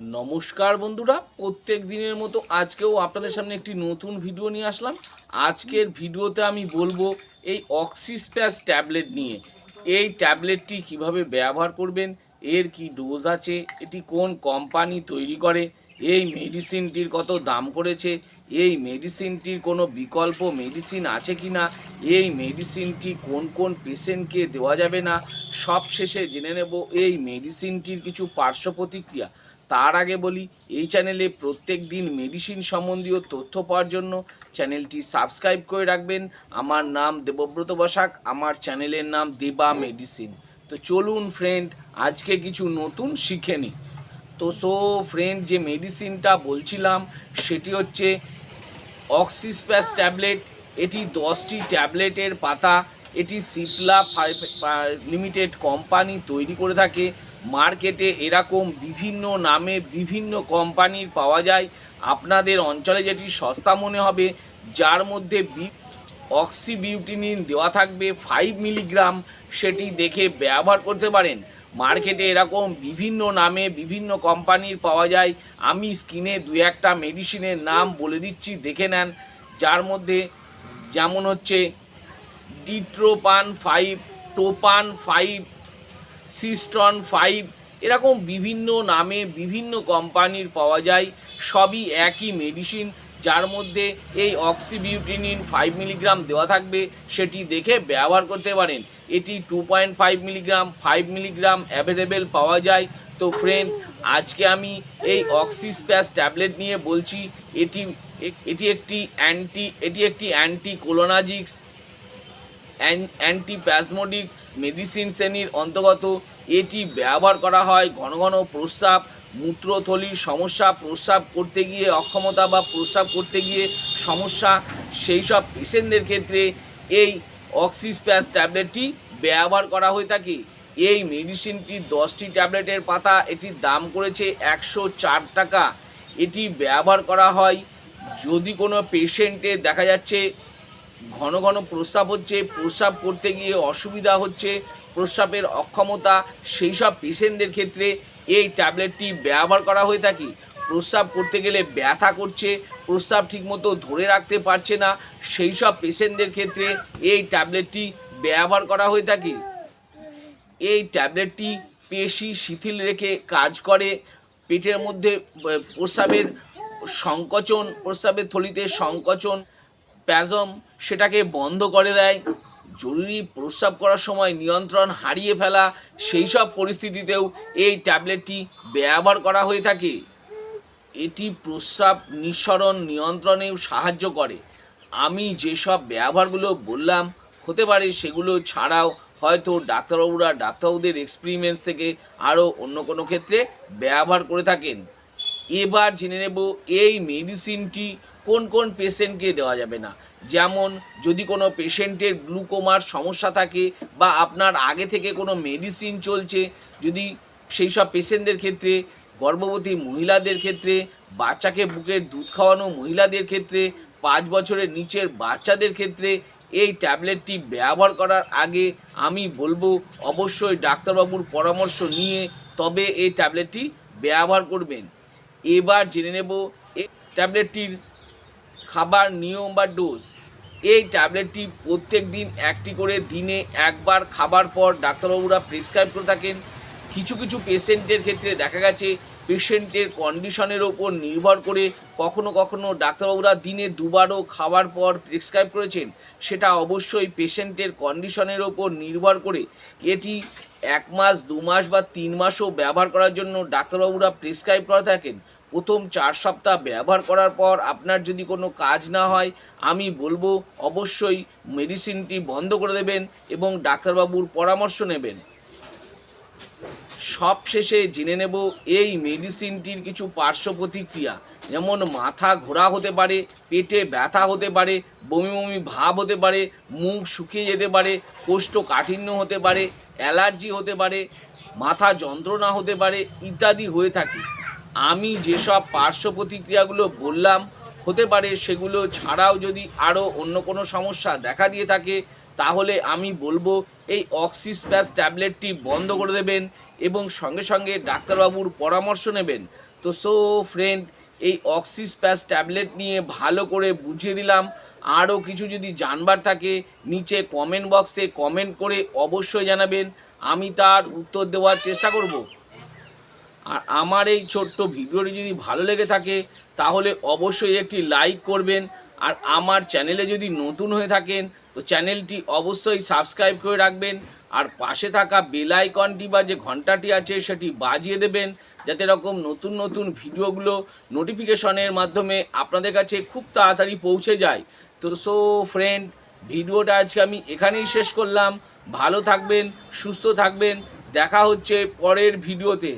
নমস্কার বন্ধুরা, প্রত্যেক দিনের মতো আজকেও আপনাদের সামনে একটি নতুন ভিডিও নিয়ে আসলাম। আজকের ভিডিওতে আমি বলবো এই অক্সিস্প্যাস ট্যাবলেট নিয়ে। এই ট্যাবলেটটি কিভাবে ব্যবহার করবেন, এর কি ডোজ আছে, এটি কোন কোম্পানি তৈরি করে, এই মেডিসিনটির কত দাম করেছে, এই মেডিসিনটির কোনো বিকল্প মেডিসিন আছে কি না, এই মেডিসিনটি কোন কোন পেশেন্টকে দেওয়া যাবে না, সব শেষে জেনে নেব এই মেডিসিনটির কিছু পার্শ্ব প্রতিক্রিয়া। তার আগে বলি, এই চ্যানেলে প্রত্যেক দিন মেডিসিন সম্বন্ধীয় তথ্য পাওয়ার জন্য চ্যানেলটি সাবস্ক্রাইব করে রাখবেন। আমার নাম দেবব্রত বসাক, আমার চ্যানেলের নাম দেবা মেডিসিন। তো চলুন ফ্রেন্ড, আজকে কিছু নতুন শিখে নিই। তো ফ্রেন্ড, যে মেডিসিনটা বলছিলাম সেটি হচ্ছে অক্সিস্প্যাস ট্যাবলেট। এটি 10টি ট্যাবলেটের পাতা। এটি সিপলা লিমিটেড কোম্পানি তৈরি করে থাকে। মার্কেটে এরকম বিভিন্ন নামে বিভিন্ন কোম্পানির পাওয়া যায়। আপনাদের অঞ্চলে যেটি সস্তা মনে হবে, যার মধ্যে অক্সিবিউটিনিন দেওয়া থাকবে 5 মিলিগ্রাম, সেটি দেখে ব্যবহার করতে পারেন। মার্কেটে এরকম বিভিন্ন নামে বিভিন্ন কোম্পানির পাওয়া যায়। আমি স্ক্রিনে দু একটা মেডিসিনের নাম বলে দিচ্ছি, দেখে নেন। যার মধ্যে যেমন হচ্ছে ডিট্রোপান 5, টোপান 5, সিস্টন 5, এরকম বিভিন্ন নামে বিভিন্ন কোম্পানির পাওয়া যায়। সবই একই মেডিসিন, যার মধ্যে এই অক্সিবিউটিনিন 5 মিলিগ্রাম দেওয়া থাকবে, সেটি দেখে ব্যবহার করতে পারেন। এটি 2.5 মিলিগ্রাম, 5 মিলিগ্রাম অ্যাভেলেবেল পাওয়া যায়। তো ফ্রেন্ড, আজকে আমি এই অক্সিস্প্যাস ট্যাবলেট নিয়ে বলছি। এটি একটি অ্যান্টিকোলোনাজিক্স, অ্যান্টিপ্যাজমোডিক মেডিসিন শ্রেণীর অন্তর্গত। এটি ব্যবহার করা হয় ঘন ঘন প্রস্রাব, মূত্রথলির সমস্যা, প্রস্রাব করতে গিয়ে অক্ষমতা বা প্রস্রাব করতে গিয়ে সমস্যা, সেই সব পেশেন্টদের ক্ষেত্রে এই অক্সিস্প্যাস ট্যাবলেটটি ব্যবহার করা হয়ে থাকে। এই মেডিসিনটি 10টি ট্যাবলেটের পাতা। এটির দাম করেছে 104 টাকা। এটি ব্যবহার করা হয় যদি কোনো পেশেন্টের দেখা যাচ্ছে ঘন ঘন প্রস্রাব হচ্ছে, প্রস্রাব করতে গিয়ে অসুবিধা হচ্ছে, প্রস্রাবের অক্ষমতা, সেই সব পেশেন্টদের ক্ষেত্রে এই ট্যাবলেটটি ব্যবহার করা হয়ে থাকে। প্রস্রাব করতে গেলে ব্যথা করছে, প্রস্রাব ঠিকমতো ধরে রাখতে পারছে না, সেই সব পেশেন্টদের ক্ষেত্রে এই ট্যাবলেটটি ব্যবহার করা হয়ে থাকে। এই ট্যাবলেটটি পেশি শিথিল রেখে কাজ করে। পেটের মধ্যে প্রস্রাবের সংকোচন, প্রস্রাবের থলিতে সংকোচন, স্প্যাজম, সেটাকে বন্ধ করে দেয়। জরুরি প্রস্রাব করার সময় নিয়ন্ত্রণ হারিয়ে ফেলা, সেই সব পরিস্থিতিতেও এই ট্যাবলেটটি ব্যবহার করা হয়ে থাকে। এটি প্রস্রাব নিঃসরণ নিয়ন্ত্রণেও সাহায্য করে। আমি যেসব ব্যবহারগুলো বললাম, হতে পারে সেগুলো ছাড়াও হয়তো ডাক্তারবাবুদের এক্সপেরিমেন্স থেকে আরও অন্য কোনো ক্ষেত্রে ব্যবহার করে থাকেন। এবার জেনে নেব এই মেডিসিনটি কোন কোন পেশেন্টকে দেওয়া যাবে না। যেমন যদি কোনো পেশেন্টের গ্লুকোমার সমস্যা থাকে বা আপনার আগে থেকে কোনো মেডিসিন চলছে, যদি সেই সব পেশেন্টদের ক্ষেত্রে, গর্ভবতী মহিলাদের ক্ষেত্রে, বাচ্চাকে বুকের দুধ খাওয়ানো মহিলাদের ক্ষেত্রে, 5 বছরের নিচের বাচ্চাদের ক্ষেত্রে এই ট্যাবলেটটি ব্যবহার করার আগে আমি বলবো অবশ্যই ডাক্তারবাবুর পরামর্শ নিয়ে তবে এই ট্যাবলেটটি ব্যবহার করবেন। এবার জেনে নেব এই ট্যাবলেটটির খাবার নিয়ম বা ডোজ। এই ট্যাবলেটটি প্রত্যেক দিন একটি করে দিনে একবার খাবার পর ডাক্তারবাবুরা প্রেসক্রাইব করে থাকেন। কিছু কিছু পেশেন্টের ক্ষেত্রে দেখা গেছে পেশেন্টের কন্ডিশনের ওপর নির্ভর করে কখনো কখনো ডাক্তারবাবুরা দিনে দুবারও খাবার পর প্রেসক্রাইব করেছেন। সেটা অবশ্যই পেশেন্টের কন্ডিশনের ওপর নির্ভর করে। এটি 1 মাস, 2 মাস বা 3 মাসও ব্যবহার করার জন্য ডাক্তারবাবুরা প্রেসক্রাইব করে থাকেন। প্রথম 4 সপ্তাহ ব্যবহার করার পর আপনার যদি কোনো কাজ না হয়, আমি বলবো অবশ্যই মেডিসিনটি বন্ধ করে দেবেন এবং ডাক্তারবাবুর পরামর্শ নেবেন। সব শেষে জেনে নেব এই মেডিসিনটির কিছু পার্শ্ব প্রতিক্রিয়া। যেমন মাথা ঘোরা হতে পারে, পেটে ব্যথা হতে পারে, বমি বমি ভাব হতে পারে, মুখ শুকিয়ে যেতে পারে, কোষ্ঠকাঠিন্য হতে পারে, অ্যালার্জি হতে পারে, মাথা যন্ত্রণা হতে পারে ইত্যাদি হয়ে থাকে। আমি যেসব পার্শ্ব প্রতিক্রিয়াগুলো বললাম, হতে পারে সেগুলো ছাড়াও যদি আরও অন্য কোনো সমস্যা দেখা দিয়ে থাকে, তাহলে আমি বলবো এই অক্সিস্প্যাস ট্যাবলেটটি বন্ধ করে দেবেন এবং সঙ্গে সঙ্গে ডাক্তারবাবুর পরামর্শ নেবেন। তো সো ফ্রেন্ড, এই অক্সিস্প্যাস ট্যাবলেট নিয়ে ভালো করে বুঝিয়ে দিলাম। আরও কিছু যদি জানবার থাকে নিচে কমেন্ট বক্সে কমেন্ট করে অবশ্যই জানাবেন, আমি তার উত্তর দেওয়ার চেষ্টা করব। আর আমার এই ছোট্ট ভিডিওটি যদি ভালো লেগে থাকে তাহলে অবশ্যই একটি লাইক করবেন। আর আমার চ্যানেলে যদি নতুন হয়ে থাকেন তো চ্যানেলটি অবশ্যই সাবস্ক্রাইব করে রাখবেন। আর পাশে থাকা বেল আইকনটি বা যে ঘন্টাটি আছে সেটি বাজিয়ে দেবেন, যাতে এরকম নতুন নতুন ভিডিওগুলো নোটিফিকেশনের মাধ্যমে আপনাদের কাছে খুব তাড়াতাড়ি পৌঁছে যায়। তো সো ফ্রেন্ড, ভিডিওটা আজকে আমি এখানেই শেষ করলাম। ভালো থাকবেন, সুস্থ থাকবেন, দেখা হচ্ছে পরের ভিডিওতে।